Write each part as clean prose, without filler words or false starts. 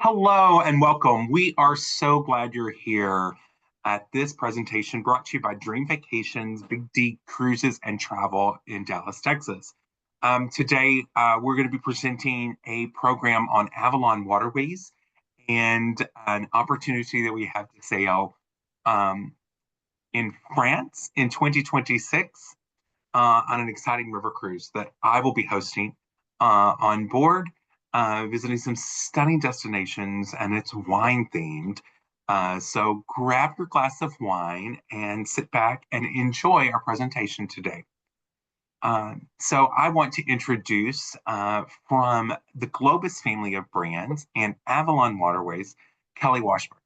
Hello and welcome. We are so glad you're here at this presentation brought to you by Dream Vacations, Big D Cruises and Travel in Dallas, Texas. Today, we're going to be presenting a program on Avalon Waterways and an opportunity that we have to sail um, in France in 2026 on an exciting river cruise that I will be hosting on board, visiting some stunning destinations, and it's wine themed. So grab your glass of wine and sit back and enjoy our presentation today. So I want to introduce from the Globus family of brands and Avalon Waterways, Kelly Washburn.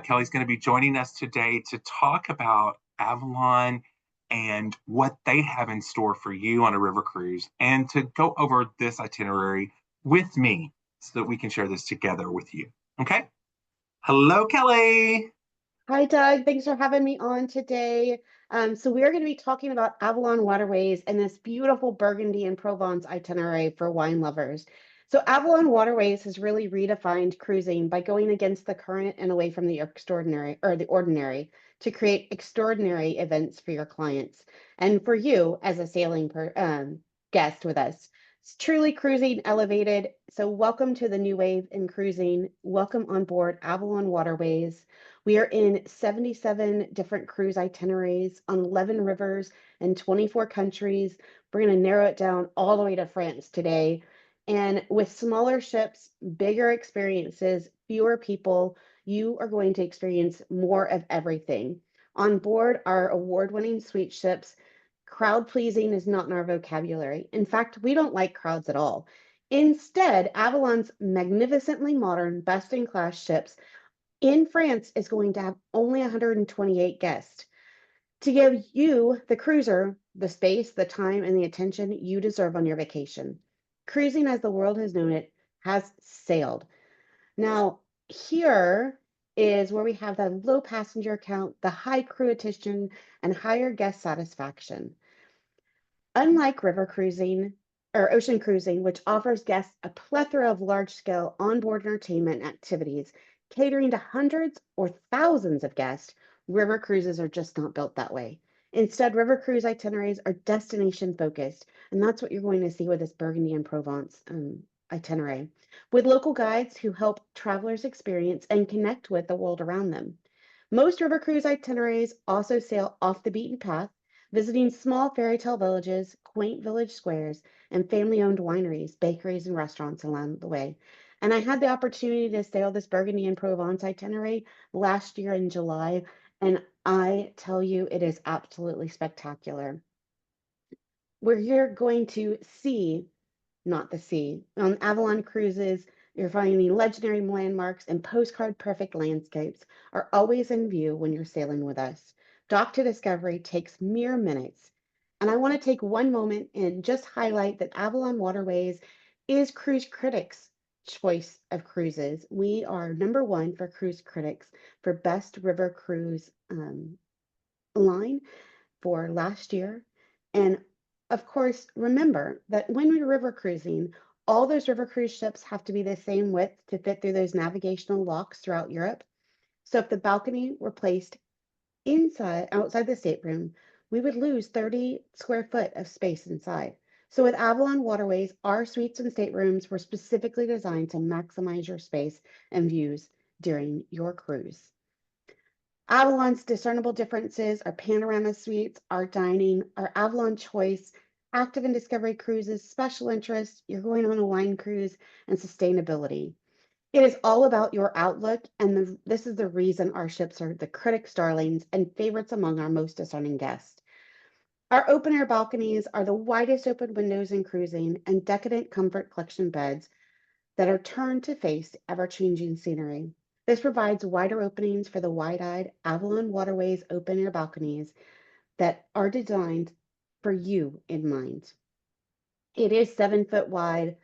Kelly's going to be joining us today to talk about Avalon and what they have in store for you on a river cruise and to go over this itinerary with me so that we can share this together with you. Okay? Hello, Kelly. Hi, Doug. Thanks for having me on today. So we are going to be talking about Avalon Waterways and this beautiful Burgundy and Provence itinerary for wine lovers. So Avalon Waterways has really redefined cruising by going against the current and away from the extraordinary or the ordinary to create extraordinary events for your clients and for you as a guest with us. It's truly cruising elevated. So welcome to the new wave in cruising. Welcome on board Avalon Waterways. We are in 77 different cruise itineraries on 11 rivers and 24 countries. We're going to narrow it down all the way to France today. And with smaller ships, bigger experiences, fewer people, you are going to experience more of everything. On board our award-winning suite ships, crowd pleasing is not in our vocabulary. In fact, we don't like crowds at all. Instead, Avalon's magnificently modern, best-in-class ships in France is going to have only 128 guests to give you, the cruiser, the space, the time, and the attention you deserve on your vacation. Cruising as the world has known it has sailed. Now, here is where we have the low passenger count, the high crew attention, and higher guest satisfaction. Unlike river cruising or ocean cruising, which offers guests a plethora of large-scale onboard entertainment activities catering to hundreds or thousands of guests, river cruises are just not built that way. Instead, river cruise itineraries are destination focused, and that's what you're going to see with this Burgundy and Provence itinerary, with local guides who help travelers experience and connect with the world around them. Most river cruise itineraries also sail off the beaten path, visiting small fairy tale villages, quaint village squares, and family owned wineries, bakeries, and restaurants along the way. And I had the opportunity to sail this Burgundy and Provence itinerary last year in July, and I tell you, it is absolutely spectacular. Where you're going to see, not the sea. On Avalon Cruises, you're finding legendary landmarks and postcard perfect landscapes are always in view when you're sailing with us. Dock to Discovery takes mere minutes. And I want to take one moment and just highlight that Avalon Waterways is Cruise Critics' choice of cruises. We are number one for Cruise Critics for Best River Cruise line for last year. And of course, remember that when we're river cruising, all those river cruise ships have to be the same width to fit through those navigational locks throughout Europe. So if the balcony were placed outside the stateroom, we would lose 30 square foot of space inside. So with Avalon Waterways, our suites and staterooms were specifically designed to maximize your space and views during your cruise. Avalon's discernible differences are panorama suites, art dining, our Avalon Choice, active and discovery cruises, special interest, you're going on a wine cruise, and sustainability. It is all about your outlook, and this is the reason our ships are the critics' darlings and favorites among our most discerning guests. Our open air balconies are the widest open windows in cruising and decadent comfort collection beds that are turned to face ever-changing scenery. This provides wider openings for the wide-eyed Avalon Waterways open-air balconies that are designed for you in mind. It is 7 foot wide,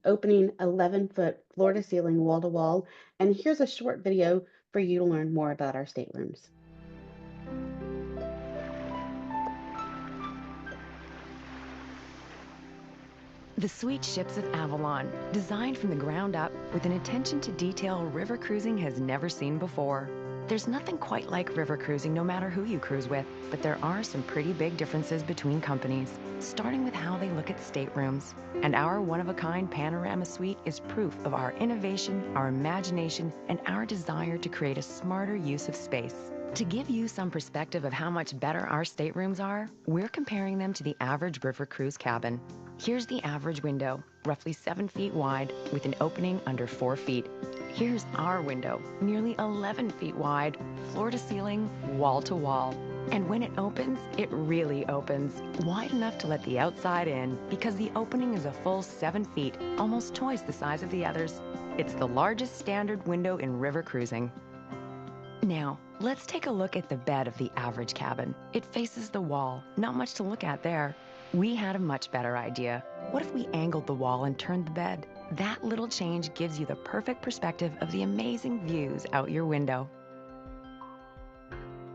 opening 11-foot floor-to-ceiling, wall-to-wall. And here's a short video for you to learn more about our staterooms. The sweet ships of Avalon, designed from the ground up with an attention to detail river cruising has never seen before. There's nothing quite like river cruising no matter who you cruise with, but there are some pretty big differences between companies, starting with how they look at staterooms. And our one-of-a-kind panorama suite is proof of our innovation, our imagination, and our desire to create a smarter use of space. To give you some perspective of how much better our staterooms are, we're comparing them to the average river cruise cabin. Here's the average window, roughly 7 feet wide, with an opening under 4 feet. Here's our window, nearly 11 feet wide, floor to ceiling, wall to wall. And when it opens, it really opens, wide enough to let the outside in, because the opening is a full 7 feet, almost twice the size of the others. It's the largest standard window in river cruising. Now, let's take a look at the bed of the average cabin. It faces the wall, not much to look at there. We had a much better idea. What if we angled the wall and turned the bed? That little change gives you the perfect perspective of the amazing views out your window.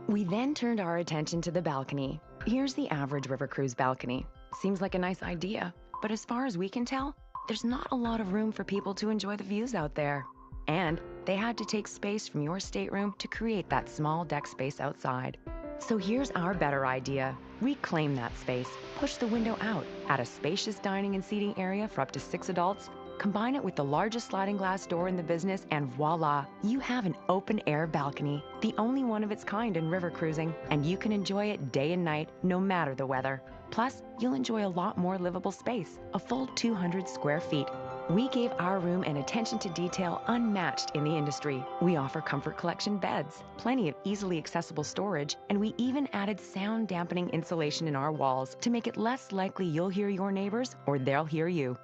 We then turned our attention to the balcony. Here's the average river cruise balcony. Seems like a nice idea, but as far as we can tell, there's not a lot of room for people to enjoy the views out there. And they had to take space from your stateroom to create that small deck space outside. So here's our better idea. Reclaim that space, push the window out, add a spacious dining and seating area for up to 6 adults, combine it with the largest sliding glass door in the business, and voila, you have an open-air balcony, the only one of its kind in river cruising, and you can enjoy it day and night, no matter the weather. Plus, you'll enjoy a lot more livable space, a full 200 square feet. We gave our room an attention to detail unmatched in the industry. We offer comfort collection beds, plenty of easily accessible storage, and we even added sound dampening insulation in our walls to make it less likely you'll hear your neighbors or they'll hear you.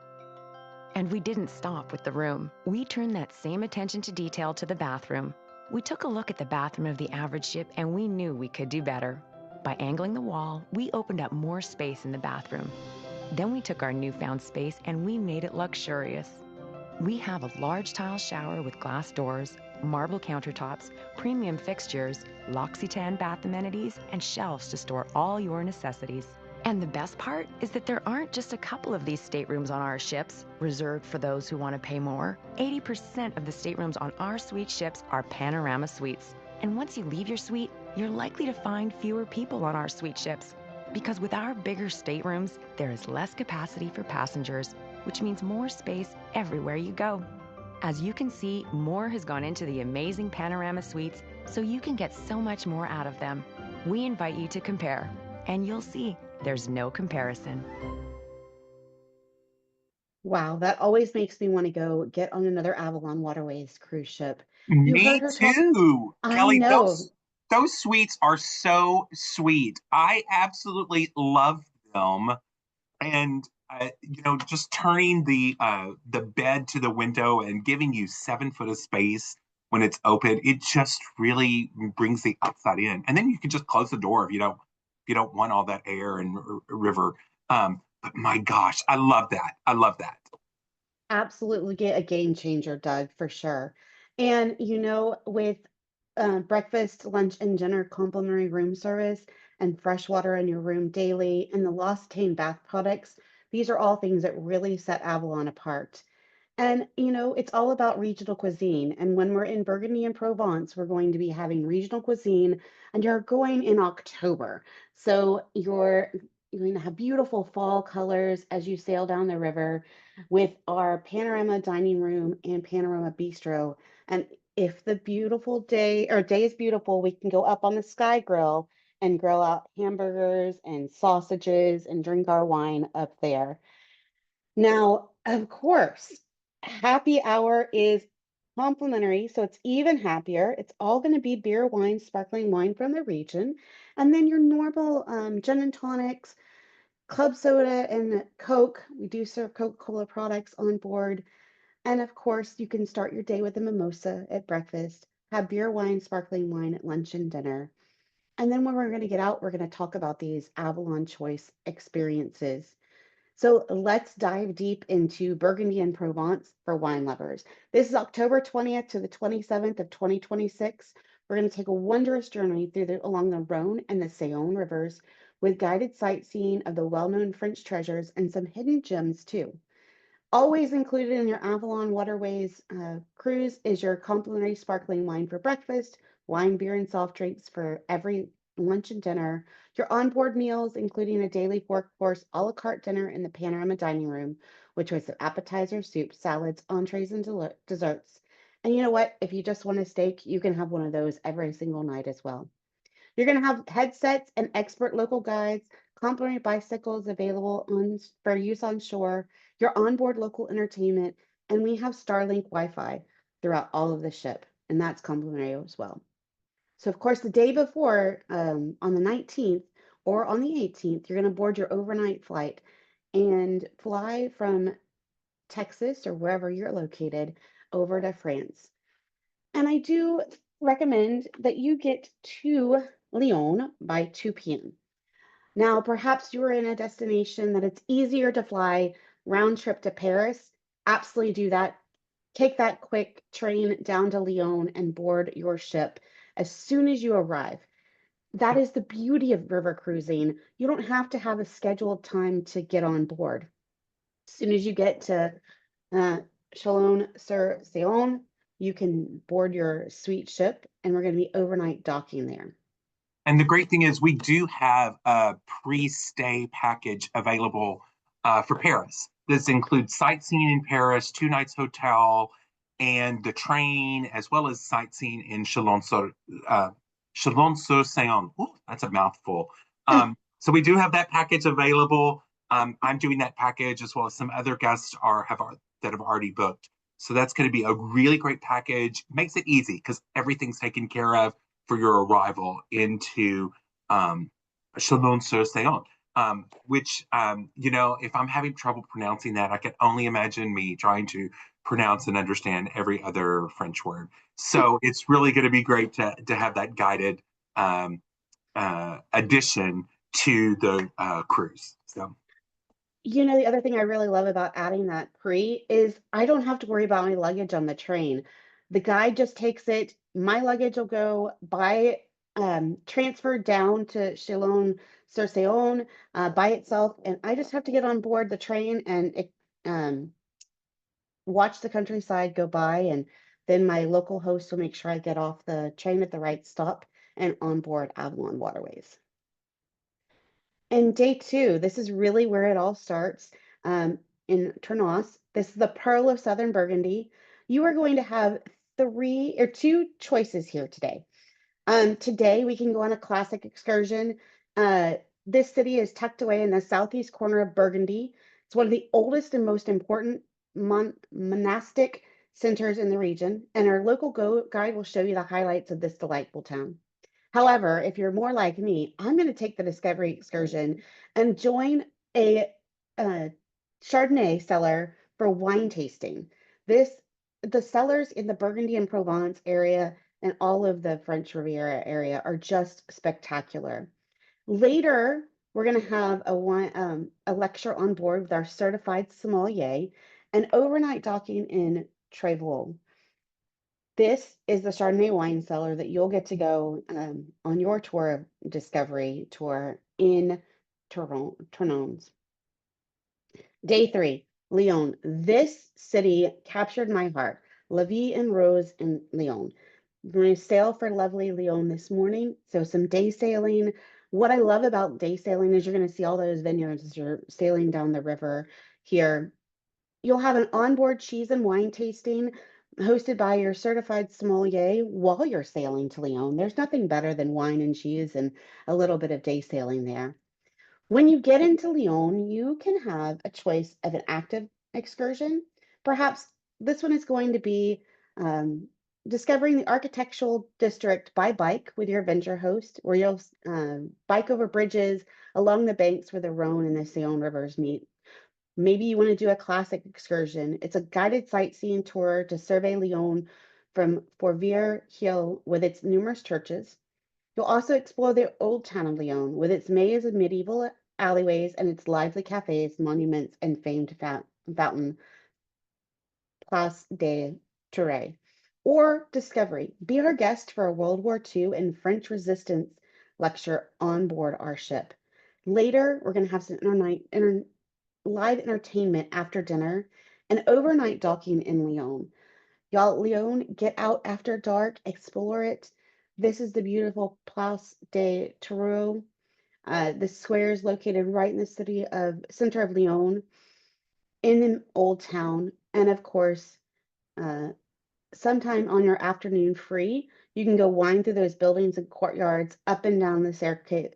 And we didn't stop with the room. We turned that same attention to detail to the bathroom. We took a look at the bathroom of the average ship and we knew we could do better. By angling the wall, we opened up more space in the bathroom. Then we took our newfound space and we made it luxurious. We have a large tile shower with glass doors, marble countertops, premium fixtures, L'Occitane bath amenities, and shelves to store all your necessities. And the best part is that there aren't just a couple of these staterooms on our ships, reserved for those who want to pay more. 80% of the staterooms on our suite ships are panorama suites. And once you leave your suite, you're likely to find fewer people on our suite ships. Because with our bigger staterooms, there is less capacity for passengers, which means more space everywhere you go. As you can see, more has gone into the amazing panorama suites, so you can get so much more out of them. We invite you to compare, and you'll see there's no comparison. Wow, that always makes me want to go get on another Avalon Waterways cruise ship. You heard Me her talk. too. I Kelly, know. those sweets are so sweet. I absolutely love them. And just turning the bed to the window and giving you 7 foot of space when it's open, it just really brings the outside in. And then you can just close the door if you don't want all that air and river. But my gosh, I love that. I love that. Absolutely get a game changer, Doug, for sure. And with breakfast, lunch, and dinner complimentary room service and fresh water in your room daily and the L'Occitane bath products, these are all things that really set Avalon apart. And it's all about regional cuisine. And when we're in Burgundy and Provence, we're going to be having regional cuisine, and you're going in October. So you're going to have beautiful fall colors as you sail down the river with our panorama dining room and panorama bistro. And if the beautiful day is beautiful, we can go up on the sky grill and grill out hamburgers and sausages and drink our wine up there. Now, of course, happy hour is complimentary, so it's even happier. It's all going to be beer, wine, sparkling wine from the region, and then your normal gin and tonics, club soda, and Coke. We do serve Coca-Cola products on board. And of course, you can start your day with a mimosa at breakfast, have beer, wine, sparkling wine at lunch and dinner. And then when we're going to get out, we're going to talk about these Avalon Choice experiences. So let's dive deep into Burgundy and Provence for wine lovers. This is October 20th to the 27th of 2026. We're going to take a wondrous journey along the Rhône and the Saône rivers with guided sightseeing of the well-known French treasures and some hidden gems too. Always included in your Avalon Waterways cruise is your complimentary sparkling wine for breakfast, wine, beer, and soft drinks for every lunch and dinner, your onboard meals, including a daily four-course a la carte dinner in the panorama dining room, with choice of appetizers, soups, salads, entrees, and desserts. And you know what? If you just want a steak, you can have one of those every single night as well. You're going to have headsets and expert local guides, complimentary bicycles available for use on shore, your onboard local entertainment, and we have Starlink Wi-Fi throughout all of the ship, and that's complimentary as well. So, of course, the day before, on the 19th or on the 18th, you're going to board your overnight flight and fly from Texas or wherever you're located over to France. And I do recommend that you get to Lyon by 2 p.m. Now, perhaps you're in a destination that it's easier to fly round trip to Paris. Absolutely do that. Take that quick train down to Lyon and board your ship as soon as you arrive. That is the beauty of river cruising. You don't have to have a scheduled time to get on board. As soon as you get to uh, Chalon-sur-Saône, you can board your sweet ship, and we're going to be overnight docking there. And the great thing is we do have a pre-stay package available for Paris. This includes sightseeing in Paris, 2 nights hotel, and the train, as well as sightseeing in Chalon-sur-Saône. Ooh, that's a mouthful. So we do have that package available. I'm doing that package as well as some other guests that have already booked. So that's going to be a really great package. Makes it easy because everything's taken care of for your arrival into Chalon-sur-Saône, which, if I'm having trouble pronouncing that, I can only imagine me trying to pronounce and understand every other French word. So it's really going to be great to have that guided addition to the cruise. So. The other thing I really love about adding that pre is I don't have to worry about my luggage on the train. The guide just takes it. My luggage will go transferred down to Chalon-sur-Saône by itself, and I just have to get on board the train and watch the countryside go by, and then my local host will make sure I get off the train at the right stop and on board Avalon Waterways. And day 2, this is really where it all starts. In Tournos, this is the Pearl of Southern Burgundy. You are going to have 2 choices here today. Today we can go on a classic excursion. This city is tucked away in the southeast corner of Burgundy. It's one of the oldest and most important monastic centers in the region, and our local guide will show you the highlights of this delightful town. However, if you're more like me, I'm going to take the Discovery excursion and join a Chardonnay cellar for wine tasting. The cellars in the Burgundy and Provence area and all of the French Riviera area are just spectacular. Later, we're going to have a lecture on board with our certified sommelier and overnight docking in Trevoux. This is the Chardonnay wine cellar that you'll get to go on your tour of Discovery tour in Tournon. Day 3, Lyon. This city captured my heart. La vie en rose in Lyon. We're going to sail for lovely Lyon this morning. So some day sailing. What I love about day sailing is you're going to see all those vineyards as you're sailing down the river here. You'll have an onboard cheese and wine tasting hosted by your certified sommelier while you're sailing to Lyon. There's nothing better than wine and cheese and a little bit of day sailing there. When you get into Lyon, you can have a choice of an active excursion. Perhaps this one is going to be discovering the architectural district by bike with your adventure host, where you'll bike over bridges along the banks where the Rhône and the Saône rivers meet. Maybe you want to do a classic excursion. It's a guided sightseeing tour to survey Lyon from Fourvière Hill with its numerous churches. You'll also explore the old town of Lyon with its maze of medieval alleyways and its lively cafes, monuments, and famed fountain, Place des Tours. Or Discovery. Be our guest for a World War II and French Resistance lecture on board our ship. Later, we're going to have some live entertainment after dinner, and overnight docking in Lyon. Y'all, Lyon, get out after dark, explore it. This is the beautiful Place des Terreaux. The square is located right in the center of Lyon, in the old town, and of course, uh, sometime on your afternoon free, you can go wind through those buildings and courtyards, up and down the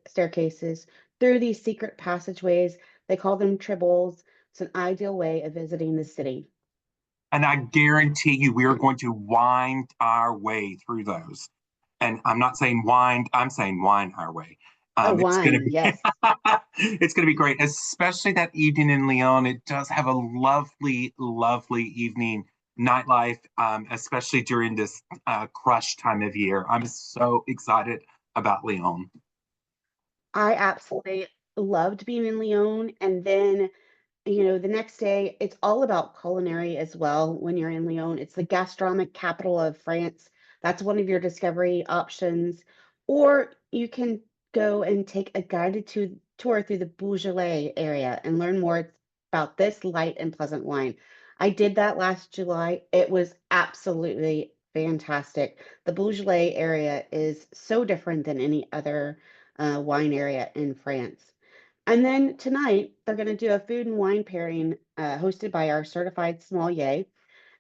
staircases, through these secret passageways. They call them tribbles. It's an ideal way of visiting the city. And I guarantee you, we are going to wind our way through those. And I'm not saying wind, I'm saying wine our way. A It's going to wine, be yes. it's going to be great, especially that evening in Lyon. It does have a lovely, lovely evening nightlife, especially during this crush time of year. I'm so excited about Lyon. I absolutely loved being in Lyon. And then, the next day, it's all about culinary as well when you're in Lyon. It's the gastronomic capital of France. That's one of your discovery options. Or you can go and take a guided tour through the Beaujolais area and learn more about this light and pleasant wine. I did that last July. It was absolutely fantastic. The Beaujolais area is so different than any other wine area in France. And then tonight, they're going to do a food and wine pairing hosted by our certified sommelier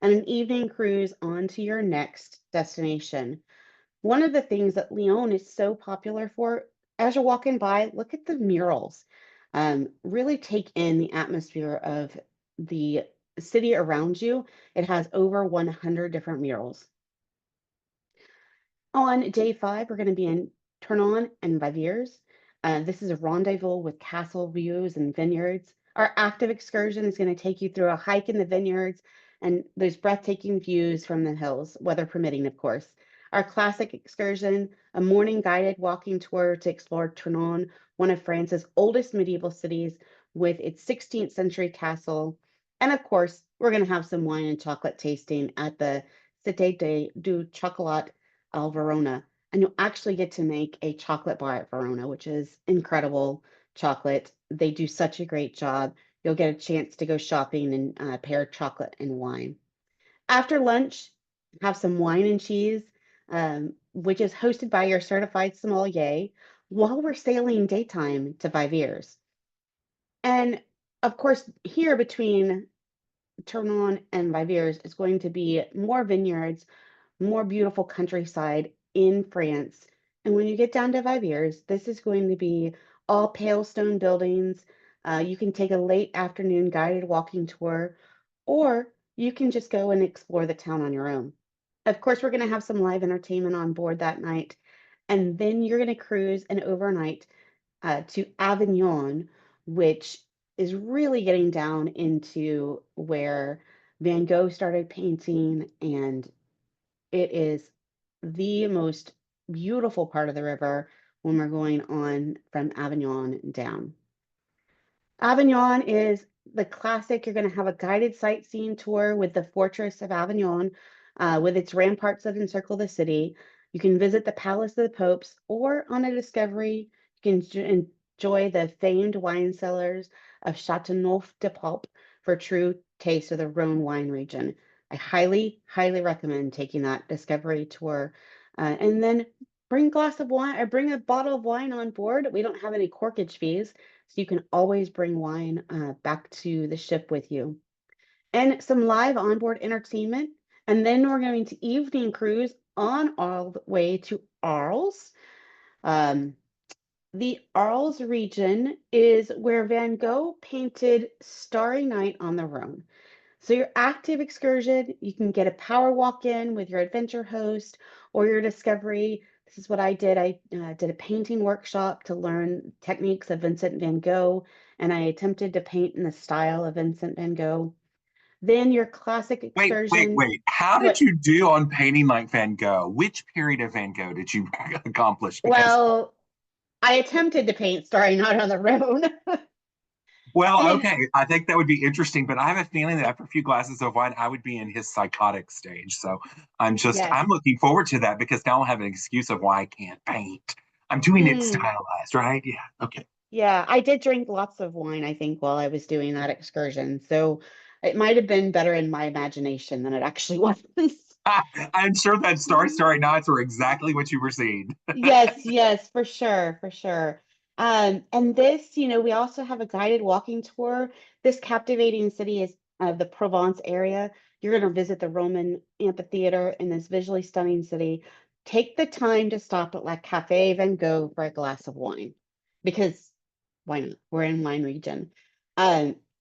and an evening cruise on to your next destination. One of the things that Lyon is so popular for, as you're walking by, look at the murals. Really take in the atmosphere of the city around you. It has over 100 different murals. On day 5, we're going to be in Tournon and Viviers. This is a rendezvous with castle views and vineyards. Our active excursion is going to take you through a hike in the vineyards and those breathtaking views from the hills, weather permitting, of course. Our classic excursion, a morning guided walking tour to explore Tournon, one of France's oldest medieval cities with its 16th century castle. And of course, we're going to have some wine and chocolate tasting at the du Chocolat al Verona, and you'll actually get to make a chocolate bar at Verona, which is incredible chocolate. They do such a great job. You'll get a chance to go shopping and pair chocolate and wine. After lunch, have some wine and cheese, which is hosted by your certified sommelier while we're sailing daytime to Viviers. And of course, here between Tournon and Viviers is going to be more vineyards, more beautiful countryside in France. And when you get down to Viviers, this is going to be all pale stone buildings. You can take a late afternoon guided walking tour, or you can just go and explore the town on your own. Of course, we're going to have some live entertainment on board that night. And then you're going to cruise an overnight to Avignon, which is really getting down into where Van Gogh started painting, and it is the most beautiful part of the river when we're going on from Avignon down. Avignon is the classic. You're going to have a guided sightseeing tour with the Fortress of Avignon, with its ramparts that encircle the city. You can visit the Palace of the Popes, or on a discovery, you can enjoy the famed wine cellars of Châteauneuf-du-Pape for true taste of the Rhône wine region. I highly, highly recommend taking that discovery tour. And then bring a glass of wine or bring a bottle of wine on board. We don't have any corkage fees, so you can always bring wine back to the ship with you. And some live onboard entertainment. And then we're going to evening cruise on all the way to Arles. The Arles region is where Van Gogh painted Starry Night on the Rhone. So your active excursion, you can get a power walk in with your adventure host or your discovery. This is what I did. I did a painting workshop to learn techniques of Vincent van Gogh, and I attempted to paint in the style of Vincent van Gogh. Then your classic excursion. Wait. How did What? you do on painting like Van Gogh? Which period of Van Gogh did you accomplish? Because, Well, I attempted to paint Starry Night on the Rhone. well, And okay, I think that would be interesting, but I have a feeling that after a few glasses of wine, I would be in his psychotic stage. So yes. I'm looking forward to that because now I'll have an excuse of why I can't paint. I'm doing it Mm. stylized, right? Yeah, okay. Yeah, I did drink lots of wine, I think, while I was doing that excursion. So It might have been better in my imagination than it actually was. I'm sure that Starry Nights were exactly what you were seeing. Yes, yes, for sure, for sure. And this, we also have a guided walking tour. This captivating city is the Provence area. You're going to visit the Roman amphitheater in this visually stunning city. Take the time to stop at La Cafe Van Gogh for a glass of wine, because why not? We're in wine region.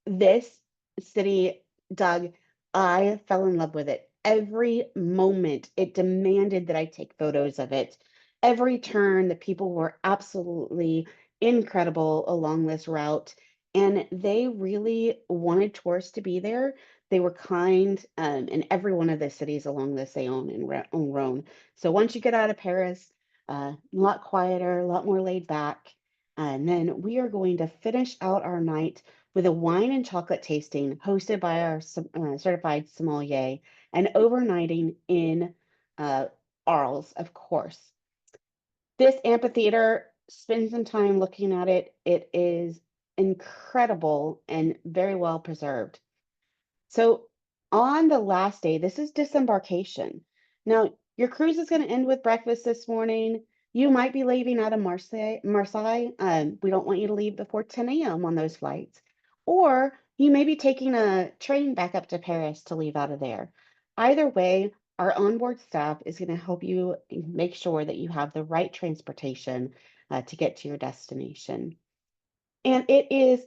This city, Doug, I fell in love with it. Every moment it demanded that I take photos of it. Every turn, the people were absolutely incredible along this route, and they really wanted tourists to be there. They were kind in every one of the cities along the Saône and Rhône. So once you get out of Paris, a lot quieter, a lot more laid back. And then we are going to finish out our night with a wine and chocolate tasting hosted by our certified sommelier and overnighting in uh, Arles, of course. This amphitheater, spend some time looking at it. It is incredible and very well preserved. So on the last day, this is disembarkation. Now, your cruise is going to end with breakfast this morning. You might be leaving out of Marseille. We don't want you to leave before 10 a.m. on those flights. Or you may be taking a train back up to Paris to leave out of there. Either way, our onboard staff is going to help you make sure that you have the right transportation to get to your destination. And it is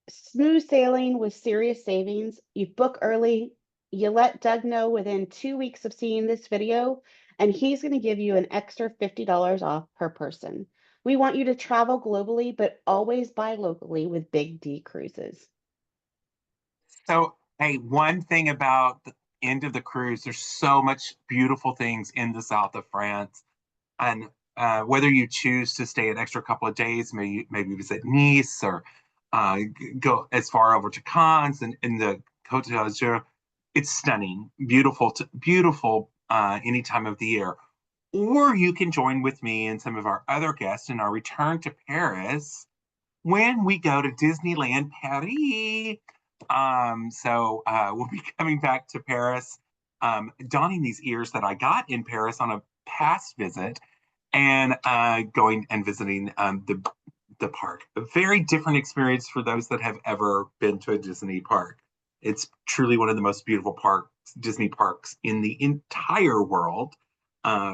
smooth sailing with serious savings. You book early. You let Doug know within 2 weeks of seeing this video, and he's going to give you an extra $50 off per person. We want you to travel globally, but always buy locally with Big D Cruises. So, hey, one thing about the end of the cruise, there's so much beautiful things in the south of France. And whether you choose to stay an extra couple of days, maybe visit Nice or go as far over to Cannes and in the Côte d'Azur, it's stunning, beautiful any time of the year. Or you can join with me and some of our other guests in our return to Paris when we go to Disneyland Paris. We'll be coming back to Paris, donning these ears that I got in Paris on a past visit and going and visiting the park. A very different experience for those that have ever been to a Disney park. It's truly one of the most beautiful Disney parks in the entire world,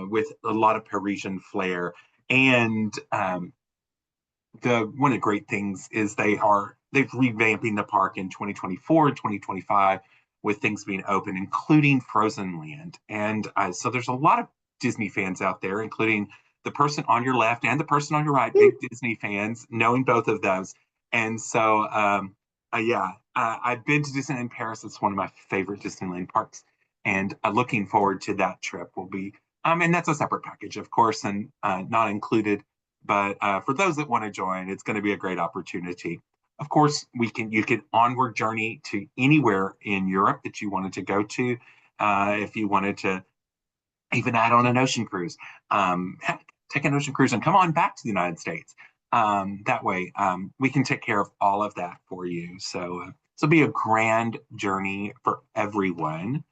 with a lot of Parisian flair. And one of the great things is they've revamping the park in 2024 and 2025 with things being open, including Frozen Land. And so there's a lot of Disney fans out there, including the person on your left and the person on your right, big Disney fans, knowing both of those. And so, I've been to Disneyland Paris. It's one of my favorite Disneyland parks, and looking forward to that trip. Will be, and that's a separate package, of course, and not included. But for those that want to join, it's going to be a great opportunity. Of course, you can onward journey to anywhere in Europe that you wanted to go to. If you wanted to even add on an ocean cruise, take an ocean cruise and come on back to the United States. That way, we can take care of all of that for you. So this will be a grand journey for everyone.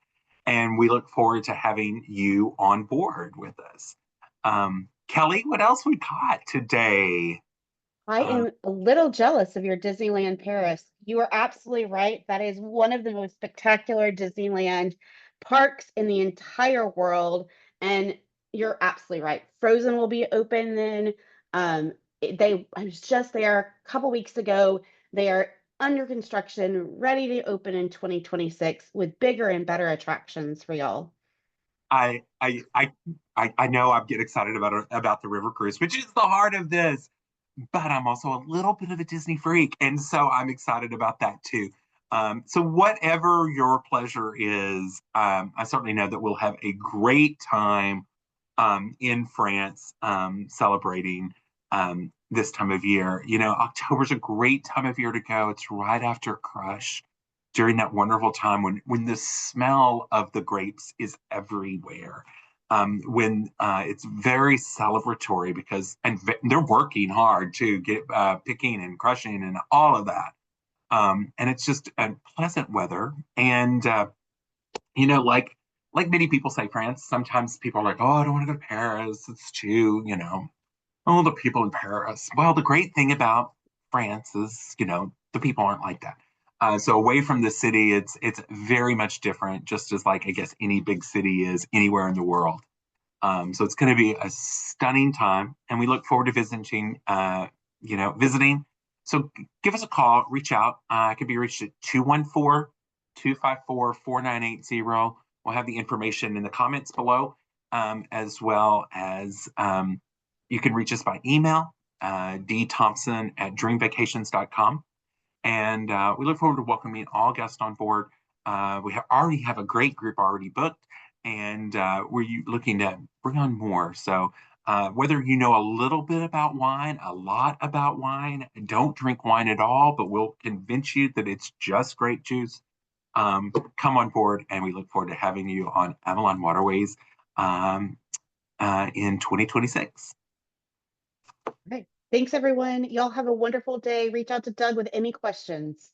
And we look forward to having you on board with us. Kelly, what else we got today? I am a little jealous of your Disneyland Paris. You are absolutely right. That is one of the most spectacular Disneyland parks in the entire world. And you're absolutely right. Frozen will be open then. I was just there a couple weeks ago. They are under construction, ready to open in 2026 with bigger and better attractions for y'all. I know I get excited about the river cruise, which is the heart of this, but I'm also a little bit of a Disney freak, and so I'm excited about that too. So whatever your pleasure is, I certainly know that we'll have a great time in France, celebrating this time of year. You know, October's a great time of year to go. It's right after Crush, during that wonderful time when the smell of the grapes is everywhere. When it's very celebratory because they're working hard to get picking and crushing and all of that. And it's just a pleasant weather. And you know, like many people say France, sometimes people are like, oh, I don't want to go to Paris. It's too, you know, oh, the people in Paris. Well, the great thing about France is, you know, the people aren't like that. So away from the city, it's very much different, just as like I guess any big city is anywhere in the world. So it's going to be a stunning time, and we look forward to visiting. You know, visiting. So give us a call, reach out. I can be reached at 214-254-4980. We'll have the information in the comments below, as well as you can reach us by email, dthompson@dreamvacations.com. And we look forward to welcoming all guests on board. Already have a great group already booked, and we're looking to bring on more. So whether you know a little bit about wine, a lot about wine, don't drink wine at all, but we'll convince you that it's just grape juice, come on board, and we look forward to having you on Avalon Waterways in 2026. Right. Thanks, everyone. Y'all have a wonderful day. Reach out to Doug with any questions.